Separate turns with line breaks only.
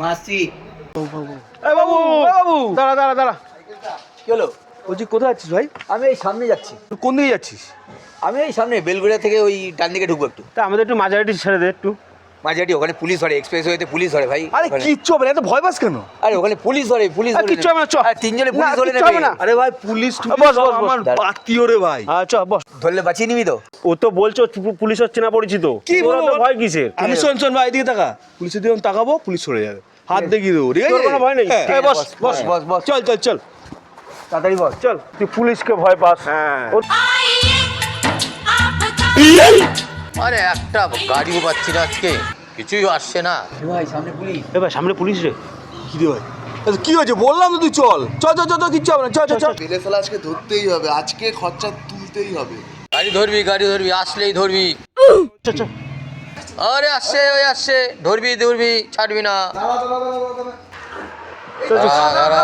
মাসি
বাবু বাবু দাঁড়া দাঁড়া দাঁড়া।
কি হলো?
বলছি কোথায় যাচ্ছিস ভাই?
আমি এই সামনে যাচ্ছি।
তুই কোন দিকে যাচ্ছিস?
আমি এই সামনে বেলগুড়িয়া থেকে ওই ডান দিকে ঢুকবো একটু।
তা আমাদের একটু মাঝারিটি ছেড়ে দে একটু।
মাঝাটি ওখানে পুলিশ ধরে, এক্সপ্রেস ওয়েতে পুলিশ ধরে ভাই।
আরে
ওখানে।
কিচ্ছু হবে না, এত ভয় পাস কেন?
আরে ওখানে পুলিশ ধরে, পুলিশ
আরে
ধরে
কিচ্ছু হবে না, চ।
আর তিনজনে পুলিশ
না,
ধরে
কিচ্ছু হবে
নেবে।
না।
আরে ভাই পুলিশ
বস, বস, বস।
আমার আত্মীয় রে ভাই।
চ বস।
ধরলে বাঁচিয়ে নিবি তো?
ও তো বলছো পুলিশ হচ্ছে না পরিচিত।
কি
তোরা
বলবো?
তো ভয় কিসের?
আমি শোন ভাই এদিকে তাকা, পুলিশের দিকে তাকাবো, পুলিশ সরে যাবে, হাত দেখিয়ে দেবো, ঠিক
তোর
আছে?
কোনো ভয় নেই?
হ্যাঁ।
এই বস বস
বস বস বস
চল চল চল।
তাড়াতাড়ি বস।
চল। তুই পুলিশকে ভয় পাস?
হ্যাঁ।
আরে একটা গাড়িও পাচ্ছি না আজকে, কিছুই আসছে না।
ভাই সামনে পুলিশ।
এ ভাই সামনে পুলিশ রে।
কি রে ভাই? আচ্ছা, কি হয়েছে বললাম তো, তুই চল চল চল চল, কিচ্ছু হবে না, চল চল চল।
পেলে ফেলা আজকে ধরতেই হবে, আজকে খরচা তুলতেই হবে।
গাড়ি ধরবি, আসলেই ধরবি।
চল চল।
আরে আসছে, ওই আসছে, ধরবি ছাড়বি না। দাঁড়া, দাঁড়া।